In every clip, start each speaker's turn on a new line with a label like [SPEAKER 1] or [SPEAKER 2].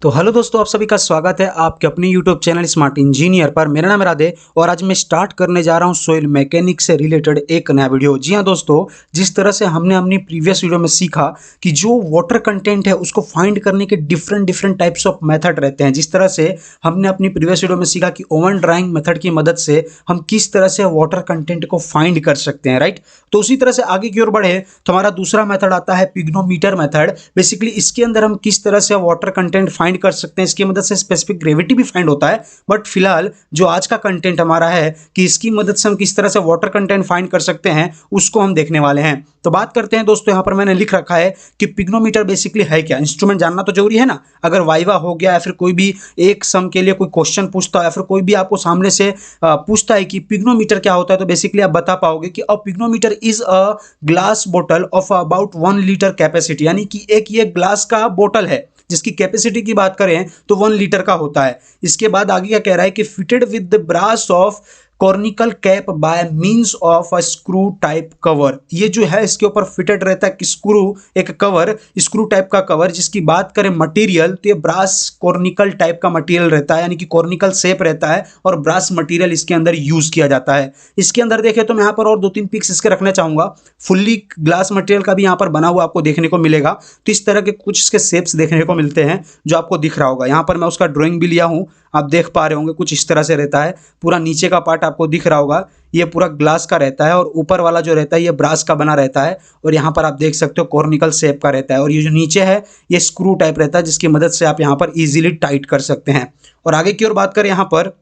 [SPEAKER 1] तो हेलो दोस्तों, आप सभी का स्वागत है आपके अपने यूट्यूब चैनल स्मार्ट इंजीनियर पर। मेरा नाम है राधे और आज मैं स्टार्ट करने जा रहा हूं सोइल मैकेनिक्स से रिलेटेड एक नया वीडियो। जी हां दोस्तों, जिस तरह से हमने अपनी प्रीवियस वीडियो में सीखा कि जो वाटर कंटेंट है उसको फाइंड करने के डिफरेंट टाइप्स ऑफ मेथड रहते हैं। जिस तरह से हमने अपनी प्रीवियस वीडियो में सीखा कि ओवन ड्राइंग मेथड की मदद से हम किस तरह से वाटर कंटेंट को फाइंड कर सकते हैं, राइट। तो उसी तरह से आगे की ओर बढ़े तो हमारा दूसरा मेथड आता है पिग्नोमीटर मेथड। बेसिकली इसके अंदर हम किस तरह से वाटर कंटेंट फाइंड कर सकते हैं, इसकी मदद से स्पेसिफिक ग्रेविटी भी फाइंड होता है। बट फिलहाल जो आज का कंटेंट हमारा है कि इसकी मदद से हम किस तरह से वाटर कंटेंट फाइंड कर सकते हैं, उसको हम देखने वाले हैं। तो बात करते हैं दोस्तों, यहां पर मैंने लिख रखा है कि पिग्नोमीटर बेसिकली है क्या। इंस्ट्रूमेंट जानना तो जरूरी है ना। अगर वाइवा हो गया या फिर कोई भी एक सम के लिए कोई क्वेश्चन पूछता है या फिर कोई भी आपको सामने से पूछता है कि पिग्नोमीटर क्या होता है, तो बेसिकली आप बता पाओगे कि अ पिग्नोमीटर इज अ ग्लास बोतल ऑफ अबाउट 1 लीटर कैपेसिटी। यानी कि एक ये ग्लास का बोतल है जिसकी कैपेसिटी की बात करें तो 1 लीटर का होता है। इसके बाद आगे क्या कह रहा है कि fitted with the brass of conical cap by means of a screw type cover. ये जो है इसके ऊपर फिटेड रहता है कि स्क्रू, एक कवर, स्क्रू टाइप का कवर। जिसकी बात करें मटेरियल तो ये ब्रास कॉर्निकल टाइप का मटेरियल रहता है, यानी कि कॉर्निकल शेप रहता है और ब्रास मटेरियल इसके अंदर यूज किया जाता है। इसके अंदर देखें तो मैं यहाँ पर और 2-3 पिक्स इसके रखना चाहूंगा। फुल्ली ग्लास मटेरियल का भी यहाँ पर बना हुआ आपको देखने को मिलेगा। तो इस तरह के कुछ इसके शेप्स देखने को मिलते हैं जो आपको दिख रहा होगा। यहाँ पर मैं उसका ड्राइंग भी लिया हूँ, आप देख पा रहे होंगे कुछ इस तरह से रहता है। पूरा नीचे का पार्ट आपको दिख रहा होगा, ये पूरा ग्लास का रहता है और ऊपर वाला जो रहता है ये ब्रास का बना रहता है। और यहाँ पर आप देख सकते हो कॉर्निकल शेप का रहता है और ये जो नीचे है ये स्क्रू टाइप रहता है जिसकी मदद से आप यहाँ पर इजीली टाइट कर सकते हैं। और आगे की ओर बात करें यहाँ पर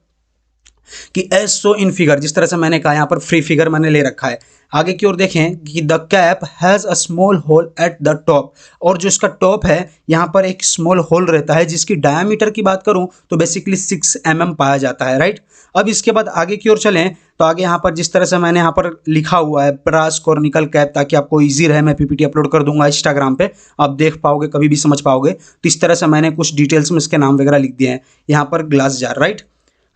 [SPEAKER 1] कि एज सो इन फिगर, जिस तरह से मैंने कहा यहाँ पर फ्री फिगर मैंने ले रखा है। आगे की ओर देखें कि the cap has a small hole at the top. और जो इसका टॉप है यहाँ पर एक स्मॉल होल रहता है जिसकी डायमीटर की बात करूँ तो बेसिकली 6 mm पाया जाता है, राइट। अब इसके बाद आगे की ओर चलें तो आगे यहाँ पर जिस तरह से मैंने यहाँ पर लिखा हुआ है ब्रास कॉर्निकल कैप, ताकि आपको इजी रहे, मैं पीपीटी अपलोड कर दूंगा इंस्टाग्राम पे, आप देख पाओगे, कभी भी समझ पाओगे। तो इस तरह से मैंने कुछ डिटेल्स में इसके नाम वगैरह लिख दिए हैं। यहाँ पर ग्लास जार, राइट।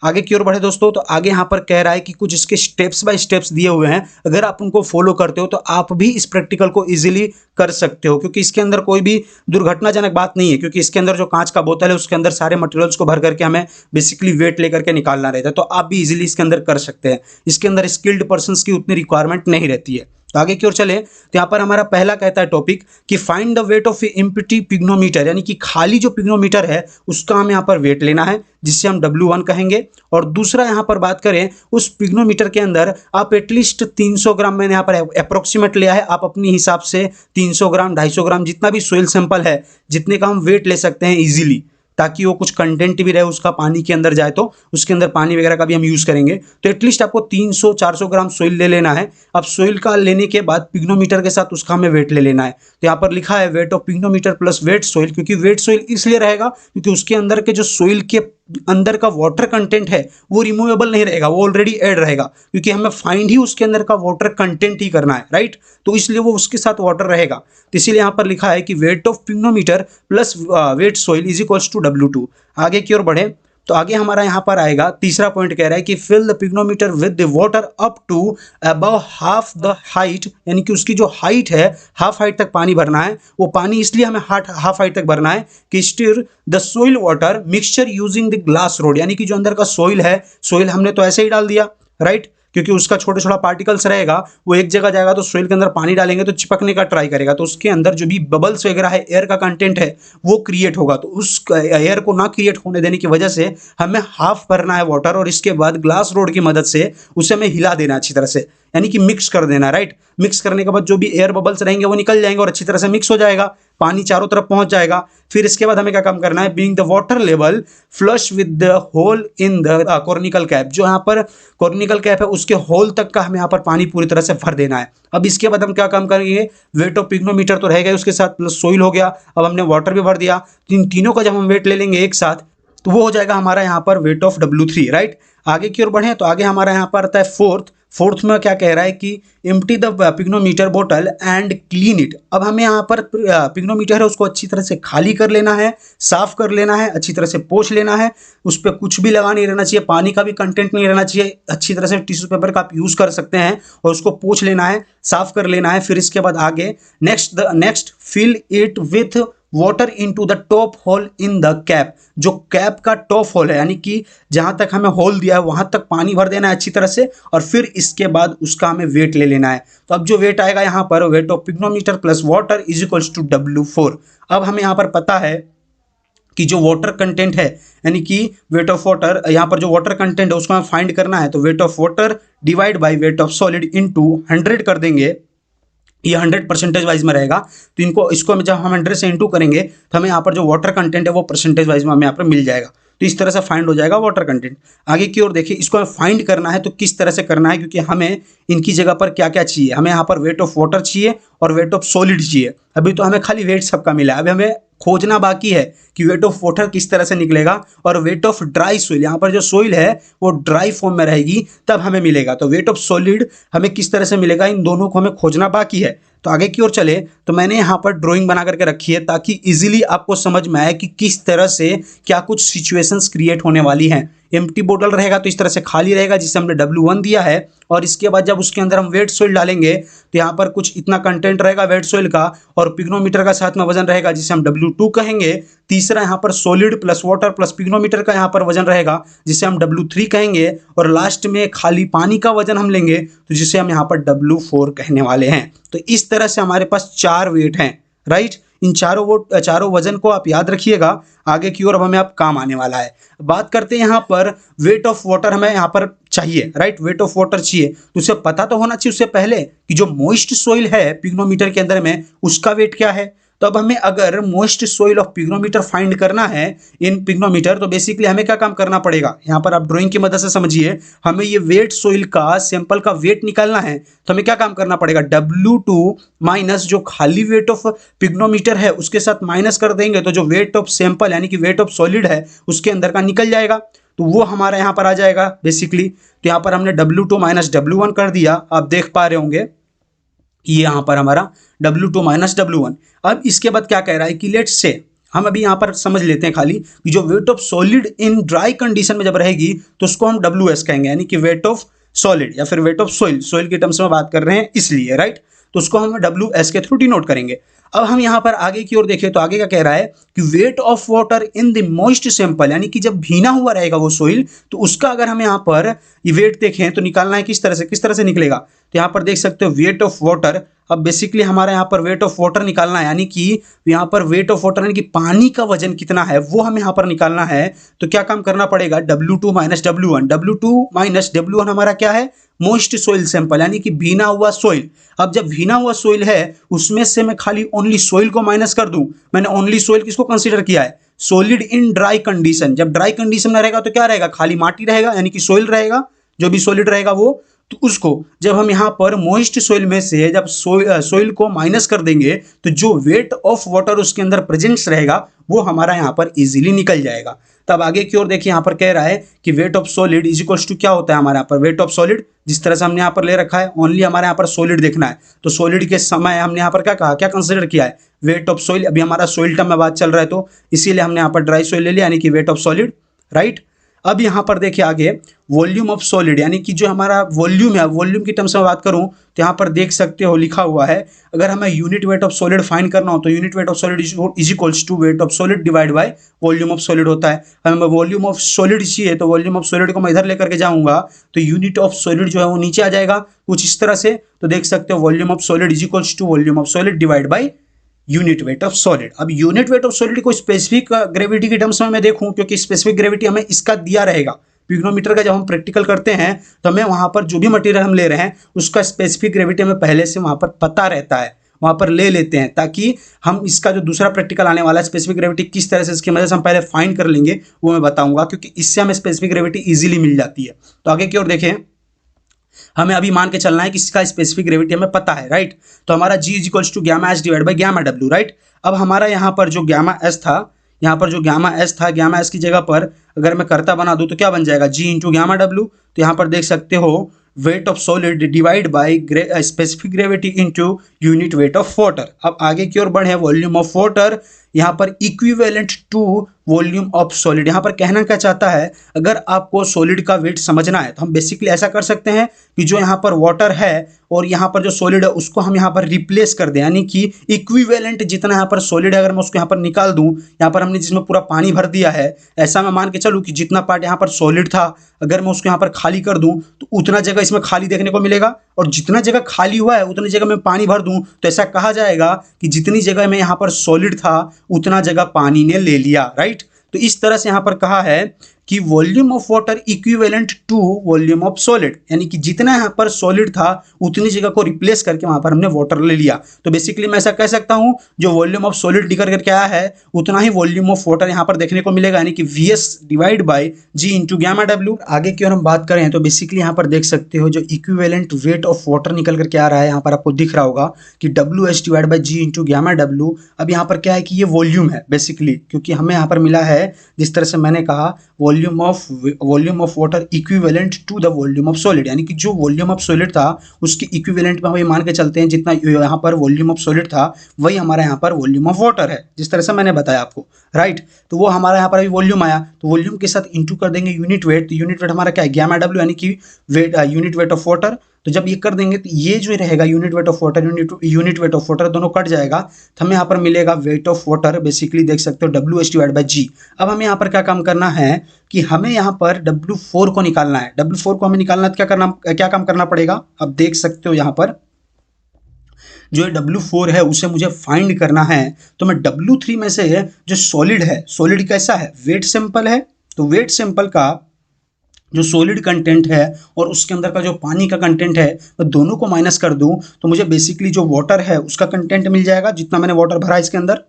[SPEAKER 1] आगे की ओर बढ़े दोस्तों तो आगे यहाँ पर कह रहा है कि कुछ इसके स्टेप्स बाय स्टेप्स दिए हुए हैं। अगर आप उनको फॉलो करते हो तो आप भी इस प्रैक्टिकल को इजीली कर सकते हो, क्योंकि इसके अंदर कोई भी दुर्घटनाजनक बात नहीं है। क्योंकि इसके अंदर जो कांच का बोतल है उसके अंदर सारे मटेरियल्स को भर करके हमें बेसिकली वेट लेकर के निकालना रहता है। तो आप भी इजीली इसके अंदर कर सकते हैं। इसके अंदर स्किल्ड पर्सन्स की उतनी रिक्वायरमेंट नहीं रहती है। तो आगे की ओर चले तो यहाँ पर हमारा पहला कहता है टॉपिक कि find the weight of empty pycnometer, यानी कि खाली जो पिग्नोमीटर है उसका हमें यहाँ पर वेट लेना है जिससे हम W1 कहेंगे। और दूसरा यहाँ पर बात करें उस पिग्नोमीटर के अंदर आप एटलीस्ट 300 ग्राम, मैंने यहाँ पर अप्रोक्सीमेट लिया है, आप अपनी हिसाब से 300 ग्राम 250 ग्राम जितना भी सोइल सैंपल है जितने का हम वेट ले सकते हैं इजीली, ताकि वो कुछ कंटेंट भी रहे उसका पानी के अंदर जाए, तो उसके अंदर पानी वगैरह का भी हम यूज़ करेंगे। तो एटलीस्ट आपको 300-400 ग्राम सोइल ले लेना है। अब सोइल का लेने के बाद पिग्नोमीटर के साथ उसका हमें वेट ले लेना है। तो यहाँ पर लिखा है weight of pycnometer plus wet soil, क्योंकि वेट सोइल इसलिए रहेगा क्योंकि उसके अंदर के जो सोइल के अंदर का वाटर कंटेंट है वो रिमूवेबल नहीं रहेगा, वो ऑलरेडी ऐड रहेगा, क्योंकि हमें फाइंड ही उसके अंदर का वाटर कंटेंट ही करना है, राइट। तो इसलिए वो उसके साथ वाटर रहेगा। तो इसीलिए यहाँ पर लिखा है कि weight of pycnometer plus wet soil is equals to W2। आगे की ओर बढ़े तो आगे हमारा यहाँ पर आएगा तीसरा पॉइंट, कह रहा है कि fill the pycnometer with the water up to above half the height, यानी कि उसकी जो हाइट है हाफ हाइट तक पानी भरना है। वो पानी इसलिए हमें हाफ हाइट तक भरना है कि stir the soil water mixture using the glass rod, यानी कि जो अंदर का सोइल है, सोइल हमने तो ऐसे ही डाल दिया, राइट, क्योंकि उसका छोटा छोटा पार्टिकल्स रहेगा, वो एक जगह जाएगा तो सोइल के अंदर पानी डालेंगे तो चिपकने का ट्राई करेगा, तो उसके अंदर जो भी बबल्स वगैरह है, एयर का कंटेंट है, वो क्रिएट होगा। तो उस एयर को ना क्रिएट होने देने की वजह से हमें हाफ भरना है वाटर और इसके बाद ग्लास रोड की मदद से उसे हमें हिला देना अच्छी तरह से, यानी कि मिक्स कर देना, राइट। मिक्स करने के बाद जो भी एयर बबल्स रहेंगे वो निकल जाएंगे और अच्छी तरह से मिक्स हो जाएगा, पानी चारों तरफ पहुंच जाएगा। फिर इसके बाद हमें क्या काम करना है, being the water level flush with the hole in the conical cap, जो यहाँ पर कॉर्निकल कैप है उसके होल तक का हमें यहाँ पर पानी पूरी तरह से भर देना है। अब इसके बाद हम क्या काम करेंगे, वेट ऑफ पिग्नोमीटर तो रहेगा उसके साथ प्लस सोइल हो गया, अब हमने वाटर भी भर दिया, इन तीनों का जब हम वेट ले लेंगे एक साथ तो वो हो जाएगा हमारा यहाँ पर वेट ऑफ W3, राइट। आगे की ओर बढ़े तो आगे हमारा यहाँ पर आता है फोर्थ में क्या कह रहा है कि एम्प्टी द पिग्नोमीटर बोतल एंड क्लीन इट। अब हमें यहाँ पर पिग्नोमीटर है उसको अच्छी तरह से खाली कर लेना है, साफ कर लेना है, अच्छी तरह से पोंछ लेना है, उस पर कुछ भी लगा नहीं रहना चाहिए, पानी का भी कंटेंट नहीं रहना चाहिए, अच्छी तरह से टिश्यू पेपर का आप यूज़ कर सकते हैं और उसको पोंछ लेना है, साफ कर लेना है। फिर इसके बाद आगे next fill it with water into the top hole in the cap. जो कैप का टॉप होल है यानी कि जहां तक हमें होल दिया है वहां तक पानी भर देना है अच्छी तरह से, और फिर इसके बाद उसका हमें वेट ले लेना है। तो अब जो वेट आएगा यहाँ पर, weight of pycnometer plus water is equals to W4। अब हमें यहाँ पर पता है कि जो वाटर कंटेंट है यानी कि वेट ऑफ वाटर, यहाँ पर जो वाटर कंटेंट है उसको हमें फाइंड करना है। तो wait of water divide by weight of solid into 100 कर देंगे, ये 100% वाइज में रहेगा। तो इसको जब हम 100 से इंटू करेंगे तो हमें यहाँ पर जो वाटर कंटेंट है वो परसेंटेज वाइज में हमें यहाँ पर मिल जाएगा। तो इस तरह से फाइंड हो जाएगा वाटर कंटेंट। आगे की ओर देखिए, इसको हमें फाइंड करना है तो किस तरह से करना है, क्योंकि हमें इनकी जगह पर क्या क्या चाहिए। हमें यहाँ पर वेट ऑफ वाटर चाहिए और वेट ऑफ सॉलिड चाहिए। अभी तो हमें खाली वेट सबका मिला है, अभी हमें खोजना बाकी है कि वेट ऑफ वाटर किस तरह से निकलेगा और वेट ऑफ ड्राई सोइल, यहाँ पर जो सोइल है वो ड्राई फॉर्म में रहेगी तब हमें मिलेगा। तो वेट ऑफ सॉलिड हमें किस तरह से मिलेगा, इन दोनों को हमें खोजना बाकी है। तो आगे की ओर चले तो मैंने यहाँ पर ड्राइंग बना करके रखी है ताकि इजीली आपको समझ में आए कि किस तरह से क्या कुछ सिचुएशंस क्रिएट होने वाली हैं। एम्प्टी बोतल रहेगा तो इस तरह से खाली रहेगा जिसे हमने W1 दिया है, और इसके बाद जब उसके अंदर हम वेट सोइल डालेंगे तो यहाँ पर कुछ इतना कंटेंट रहेगा वेट सोइल का, और पिग्नोमीटर का साथ में वजन रहेगा जिसे हम W2 कहेंगे। तीसरा यहाँ पर solid plus water plus pycnometer का यहाँ पर वजन रहेगा जिसे हम W3 कहेंगे, और लास्ट में खाली पानी का वजन हम लेंगे तो जिसे हम यहाँ पर W4 कहने वाले हैं। तो इस तरह से हमारे पास 4 वेट हैं, राइट। इन चारों वजन को आप याद रखिएगा, आगे की ओर अब हमें अब काम आने वाला है। बात करते हैं यहाँ पर वेट ऑफ वाटर हमें यहाँ पर चाहिए, राइट। वेट ऑफ वाटर चाहिए तो उसे पता तो होना चाहिए उससे पहले कि जो मॉइस्ट सोइल है पिग्नोमीटर के अंदर में उसका वेट क्या है। तो अब हमें अगर most soil of pycnometer find करना है इन पिग्नोमीटर, तो बेसिकली हमें क्या काम करना पड़ेगा, यहाँ पर आप ड्राइंग की मदद से समझिए। हमें ये वेट सोइल का सैंपल का वेट निकालना है, तो हमें क्या काम करना पड़ेगा, W2 माइनस जो खाली वेट ऑफ पिग्नोमीटर है उसके साथ माइनस कर देंगे तो जो वेट ऑफ सैंपल यानी कि वेट ऑफ सॉलिड है उसके अंदर का निकल जाएगा, तो वो हमारा यहाँ पर आ जाएगा बेसिकली। तो यहाँ पर हमने W2 माइनस W1 कर दिया, आप देख पा रहे होंगे ये यहाँ पर हमारा W2 माइनस W1। अब इसके बाद क्या कह रहा है कि लेट्स से, हम अभी यहाँ पर समझ लेते हैं खाली कि जो wait of solid in dry condition में जब रहेगी तो उसको हम WS कहेंगे, यानी कि वेट ऑफ सॉलिड या फिर वेट ऑफ सोइल के टर्म्स में बात कर रहे हैं इसलिए, राइट। तो उसको हम WS के थ्रू डिनोट करेंगे। अब हम यहाँ पर आगे की ओर देखें तो आगे क्या कह रहा है कि weight of water in the moist sample, यानी कि जब भीना हुआ रहेगा वो सोइल तो उसका अगर हम यहाँ पर ये वेट देखें तो निकालना है किस तरह से निकलेगा। तो यहाँ पर देख सकते हो वेट ऑफ वाटर, अब बेसिकली हमारा यहाँ पर वेट ऑफ वाटर निकालना है, यानी कि यहाँ पर वेट ऑफ वाटर यानी कि पानी का वजन कितना है वो हमें यहाँ पर निकालना है। तो क्या काम करना पड़ेगा, W2 minus W1। W2 minus W1 हमारा क्या है, मोस्ट सोइल सैंपल यानी कि भीना हुआ सोइल। अब जब भीना हुआ सोइल है उसमें से मैं खाली ओनली सोइल को माइनस कर दूं, मैंने ओनली सोइल किसको कंसीडर किया है, सॉलिड इन ड्राई कंडीशन। जब ड्राई कंडीशन में रहेगा तो क्या रहेगा, खाली माटी रहेगा यानी कि सोइल रहेगा, जो भी सॉलिड रहेगा वो। तो उसको जब हम यहाँ पर मॉइस्ट सोइल में से जब सोइल को माइनस कर देंगे तो जो वेट ऑफ वाटर उसके अंदर प्रेजेंस रहेगा वो हमारा यहाँ पर इजीली निकल जाएगा। तब आगे की ओर देखिए, यहाँ पर कह रहा है कि weight of solid is equals to क्या होता है हमारे यहाँ पर, वेट ऑफ सॉलिड जिस तरह से हमने यहाँ पर ले रखा है, ओनली हमारे यहाँ पर सॉलिड देखना है। तो सॉलिड के समय हमने यहाँ पर क्या कहा, क्या कंसिडर किया है, वेट ऑफ सॉइल। अभी हमारा सॉइल टर्म में बात चल रहा है तो इसीलिए हमने यहाँ पर ड्राई सॉइल ले लिया यानी कि वेट ऑफ सॉलिड, राइट। अब यहाँ पर देखिए आगे वॉल्यूम ऑफ सॉलिड, यानी कि जो हमारा वॉल्यूम है, वॉल्यूम की टर्म्स में बात करूँ तो यहाँ पर देख सकते हो लिखा हुआ है, अगर हमें unit weight of solid find करना हो तो unit weight of solid is equals to weight of solid divide by volume of solid होता है। हमें वॉल्यूम ऑफ सॉलिड चाहिए तो वॉल्यूम ऑफ सॉलिड को मैं इधर लेकर के जाऊंगा तो यूनिट ऑफ सॉलिड जो है वो नीचे आ जाएगा कुछ इस तरह से। तो देख सकते हो volume of solid is equals to volume of solid divide by unit weight of solid. अब यूनिट वेट ऑफ सॉलिड को स्पेसिफिक ग्रेविटी के टर्म्स में मैं देखूं, क्योंकि स्पेसिफिक ग्रेविटी हमें इसका दिया रहेगा पिग्नोमीटर का। जब हम प्रैक्टिकल करते हैं तो हमें वहां पर जो भी मटेरियल हम ले रहे हैं उसका स्पेसिफिक ग्रेविटी हमें पहले से वहां पर पता रहता है, वहां पर ले लेते हैं ताकि हम इसका जो दूसरा प्रैक्टिकल आने वाला है स्पेसिफिक ग्रेविटी किस तरह से इसकी मदद से हम पहले फाइंड कर लेंगे वो मैं बताऊंगा, क्योंकि इससे हमें स्पेसिफिक ग्रेविटी इजीली मिल जाती है। तो आगे की ओर देखें, हमें अभी मान के चलना है कि इसका स्पेसिफिक ग्रेविटी हमें पता है, राइट। तो हमारा G is equals to gamma S divide by gamma W, right. अब हमारा यहाँ पर जो गामा एस था, यहाँ पर जो गामा एस था, गामा एस की जगह पर अगर मैं कर्ता बना दूं तो क्या बन जाएगा, G इंटू गामा डब्ल्यू। तो यहाँ पर देख सकते हो wait of solid divide by specific gravity into unit weight of water. अब आगे की ओर बढ़े, वॉल्यूम ऑफ वाटर यहाँ पर equivalent to volume of solid. यहाँ पर कहना क्या चाहता है, अगर आपको सॉलिड का वेट समझना है तो हम बेसिकली ऐसा कर सकते हैं कि जो यहाँ पर वाटर है और यहाँ पर जो सॉलिड है उसको हम यहाँ पर रिप्लेस कर दें, यानी कि इक्विवेलेंट जितना यहाँ पर सॉलिड है अगर मैं उसको यहाँ पर निकाल दूं, यहाँ पर हमने जिसमें पूरा पानी भर दिया है, ऐसा मैं मान के चलूँ कि जितना पार्ट यहाँ पर सॉलिड था अगर मैं उसको यहाँ पर खाली कर दूं तो उतना जगह इसमें खाली देखने को मिलेगा, और जितना जगह खाली हुआ है उतनी जगह में पानी भर दूं तो ऐसा कहा जाएगा कि जितनी जगह में यहाँ पर सॉलिड था उतना जगह पानी ने ले लिया, राइट। तो इस तरह से यहाँ पर कहा है कि volume of water equivalent to volume of solid, यानी कि जितना यहाँ पर सॉलिड था उतनी जगह को रिप्लेस करके वहां पर हमने वाटर ले लिया। तो बेसिकली मैं ऐसा कह सकता हूं जो वॉल्यूम ऑफ सॉलिड निकल करके आया है उतना ही वॉल्यूम ऑफ वाटर यहाँ पर देखने को मिलेगा, यानी कि VS divide by G into gamma W। आगे की ओर हम बात करें तो बेसिकली यहाँ पर देख सकते हो जो इक्विवेलेंट वेट ऑफ वाटर निकल करके आ रहा है, यहाँ पर आपको दिख रहा होगा कि WS divide by G into gamma W। अब यहाँ पर क्या है कि ये वॉल्यूम है बेसिकली, क्योंकि हमें यहाँ पर मिला है जिस तरह से मैंने कहा volume of water equivalent to the volume of solid, यानी कि जो वॉल्यूम ऑफ सॉलिड था उसके इक्विवेलेंट में हम ये मान के चलते हैं जितना यहाँ पर वॉल्यूम ऑफ सॉलिड था वही हमारा यहाँ पर वॉल्यूम ऑफ वाटर है, जिस तरह से मैंने बताया आपको, राइट। तो वो हमारा यहाँ पर अभी वॉल्यूम आया तो वॉल्यूम के साथ इंटू कर देंगे यूनिट वेट, तो यूनिट वेट हमारा क्या है गामा W, यानी कि weight unit weight of water. तो जब ये कर देंगे तो ये जो रहेगा unit weight of water unit weight of water दोनों कट जाएगा तो हमें यहाँ पर मिलेगा वेट ऑफ वाटर, बेसिकली देख सकते हो WH डिवाइड बाई G। अब हमें यहाँ पर क्या काम करना है कि हमें यहाँ पर W4 को निकालना है। W4 को हमें निकालना है तो क्या काम करना पड़ेगा, अब देख सकते हो यहाँ पर जो W4 है उसे मुझे फाइंड करना है। तो मैं W3 में से जो सॉलिड है, सॉलिड कैसा है, वेट सिंपल है, तो वेट सिंपल का जो सॉलिड कंटेंट है और उसके अंदर का जो पानी का कंटेंट है मैं दोनों को माइनस कर दूं तो मुझे बेसिकली जो वाटर है उसका कंटेंट मिल जाएगा, जितना मैंने वाटर भरा इसके अंदर।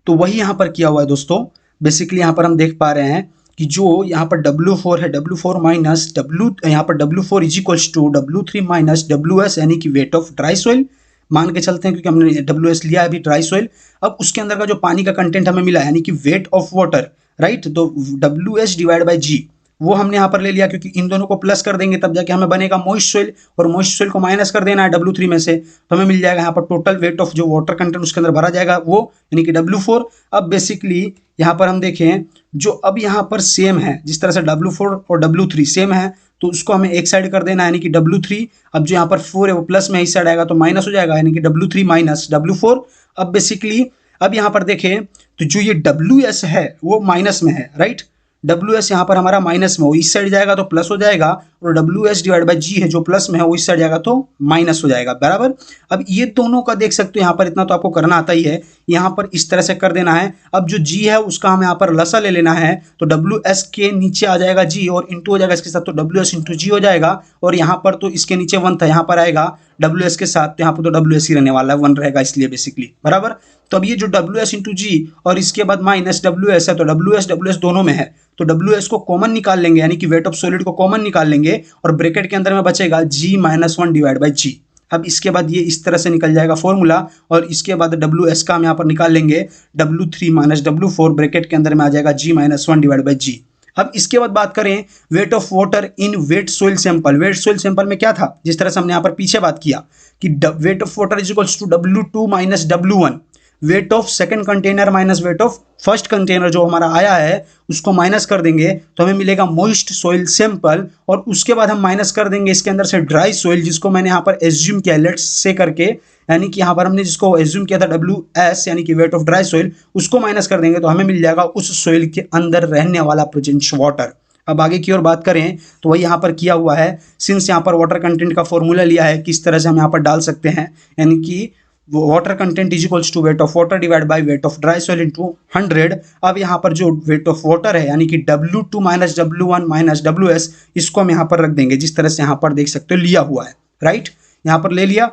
[SPEAKER 1] तो वही यहाँ पर किया हुआ है दोस्तों। बेसिकली यहाँ पर हम देख पा रहे हैं कि जो यहाँ पर W4 है, W4 माइनस W, यहाँ पर W4 is equals to W3 minus WS, यानी कि वेट ऑफ ड्राई सॉइल मान के चलते हैं क्योंकि हमने WS लिया है अभी ड्राई सॉइल। अब उसके अंदर का जो पानी का कंटेंट हमें मिला यानी कि वेट ऑफ वाटर, राइट। तो WH डिवाइड बाई G वो हमने यहाँ पर ले लिया क्योंकि इन दोनों को प्लस कर देंगे तब जाके हमें बनेगा मॉइस्ट सॉइल, और मॉइस्ट सॉइल को माइनस कर देना है W3 में से, तो हमें मिल जाएगा यहाँ पर टोटल वेट ऑफ जो वाटर कंटेंट उसके अंदर भरा जाएगा वो, यानी कि W4। अब बेसिकली यहाँ पर हम देखें जो अब यहाँ पर सेम है, जिस तरह से W4 और W3 सेम है तो उसको हमें एक साइड कर देना है, यानी कि W3। अब जो यहाँ पर 4 है वो प्लस में इस साइड आएगा तो माइनस हो जाएगा, यानी कि W3 माइनस W4। अब बेसिकली अब यहाँ पर देखें तो जो ये WS है वो माइनस में है, राइट। WS यहाँ पर हमारा माइनस में, वो इस साइड जाएगा तो प्लस हो जाएगा, और WS डिवाइड बाई G है जो प्लस में है वो इस साइड जाएगा तो माइनस हो जाएगा, बराबर। अब ये दोनों का देख सकते हो यहाँ पर इतना तो आपको करना आता ही है, यहाँ पर इस तरह से कर देना है। अब जो G है उसका हमें यहाँ पर लसा ले लेना है, तो WS के नीचे आ जाएगा G और इंटू हो जाएगा इसके साथ, तो WS इंटू G हो जाएगा। और यहाँ पर तो इसके नीचे 1 था, यहाँ पर आएगा WS के साथ, तो यहाँ पर तो WS ही रहने वाला है, 1 रहेगा इसलिए बेसिकली, बराबर। तो अब ये जो WS इंटू G और इसके बाद माइनस WS है तो WS दोनों में है, तो WS को कॉमन निकाल लेंगे, यानी कि वेट ऑफ सॉलिड को कॉमन निकाल लेंगे और ब्रैकेट के अंदर में बचेगा G minus 1 divide by G। अब इसके बाद ये इस तरह से निकल जाएगा फॉर्मूला, और इसके बाद WS का हम यहाँ पर निकाल लेंगे W3 माइनस W4, ब्रैकेट के अंदर में आ जाएगा G minus 1 divide by G। अब इसके बाद बात करें weight of water in wet soil sample. Wet soil sample में क्या था, जिस तरह से हमने यहाँ पर पीछे बात किया कि weight of water is equals to W2 minus W1, weight of second container minus weight of first container जो हमारा आया है उसको माइनस कर देंगे तो हमें मिलेगा मॉइस्ट सॉइल सैंपल, और उसके बाद हम माइनस कर देंगे इसके अंदर से ड्राई सॉइल, जिसको मैंने यहाँ पर एज्यूम किया लेट्स से करके, यानी कि यहाँ पर हमने जिसको एज्यूम किया था WS यानी कि वेट ऑफ ड्राई सॉइल, उसको माइनस कर देंगे तो हमें मिल जाएगा उस सॉइल के अंदर रहने वाला प्रेजेंट वाटर। अब आगे की ओर बात करें तो वही यहाँ पर किया हुआ है, सिंस यहाँ पर वाटर कंटेंट का फॉर्मूला लिया है किस तरह से हम यहाँ पर डाल सकते हैं, यानी कि water content is equals to weight of water divide by weight of dry soil into 100। अब यहाँ पर जो वेट ऑफ वाटर है यानी कि W2 minus W1 minus WS, इसको हम यहाँ पर रख देंगे जिस तरह से यहाँ पर देख सकते हो लिया हुआ है, राइट, यहाँ पर ले लिया।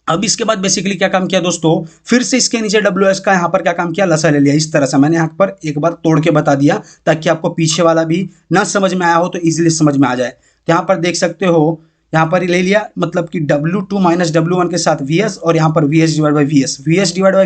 [SPEAKER 1] अब इसके बाद बेसिकली क्या काम किया दोस्तों, फिर से इसके नीचे WS का यहाँ पर क्या काम किया, लसा ले लिया। इस तरह से मैंने यहाँ पर एक बार तोड़ के बता दिया ताकि आपको पीछे वाला भी ना समझ में आया हो तो इजीली समझ में आ जाए। तो यहाँ पर देख सकते हो यहाँ पर ही ले लिया, मतलब कि W2 माइनस W1 के साथ VS और यहाँ पर VS डिवाइड बाई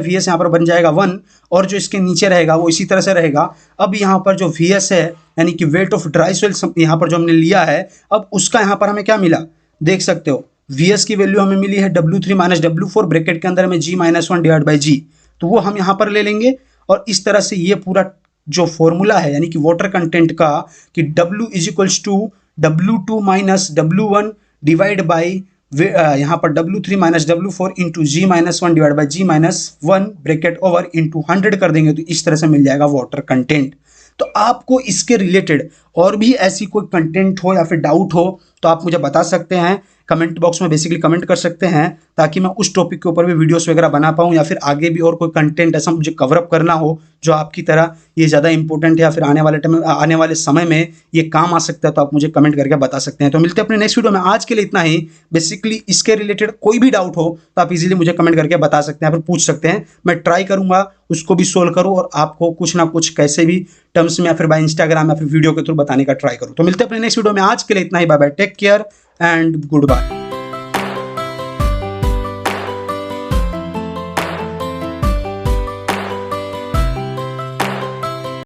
[SPEAKER 1] VS यहाँ पर बन जाएगा 1, और जो इसके नीचे रहेगा वो इसी तरह से रहेगा। अब यहाँ पर जो VS है यानी कि वेट ऑफ ड्राई सॉइल यहाँ पर जो हमने लिया है, अब उसका यहाँ पर हमें क्या मिला देख सकते हो, VS की वैल्यू हमें मिली है W3 माइनस W4, ब्रैकेट के अंदर में G minus 1 divide by G। तो वो हम यहाँ पर ले लेंगे। और इस तरह से ये पूरा जो फॉर्मूला है यानी कि वाटर कंटेंट का कि W is equals to W2 minus W1 divide by यहाँ पर W3 minus W4 into G-1 divide by G-1 bracket over into 100 कर देंगे तो इस तरह से मिल जाएगा वाटर कंटेंट। तो आपको इसके रिलेटेड और भी ऐसी कोई कंटेंट हो या फिर डाउट हो तो आप मुझे बता सकते हैं, कमेंट बॉक्स में बेसिकली कमेंट कर सकते हैं, ताकि मैं उस टॉपिक के ऊपर भी वीडियोस वगैरह बना पाऊँ, या फिर आगे भी और कोई कंटेंट ऐसा मुझे कवर अप करना हो जो आपकी तरह ये ज़्यादा इंपॉर्टेंट है या फिर आने वाले समय में ये काम आ सकता है, तो आप मुझे कमेंट करके बता सकते हैं। तो मिलते हैं अपने नेक्स्ट वीडियो में। आज के लिए इतना ही। बेसिकली इसके रिलेटेड कोई भी डाउट हो तो आप इजीली मुझे कमेंट करके बता सकते हैं, फिर पूछ सकते हैं, मैं ट्राई करूंगा उसको भी सोल्व करूँ और आपको कुछ ना कुछ कैसे भी टर्म्स में या फिर बाय इंस्टाग्राम या फिर वीडियो के थ्रू बताने का ट्राई करूँ। तो मिलते हैं अपने नेक्स्ट वीडियो में। आज के लिए इतना ही। Bye bye, take care and good bye.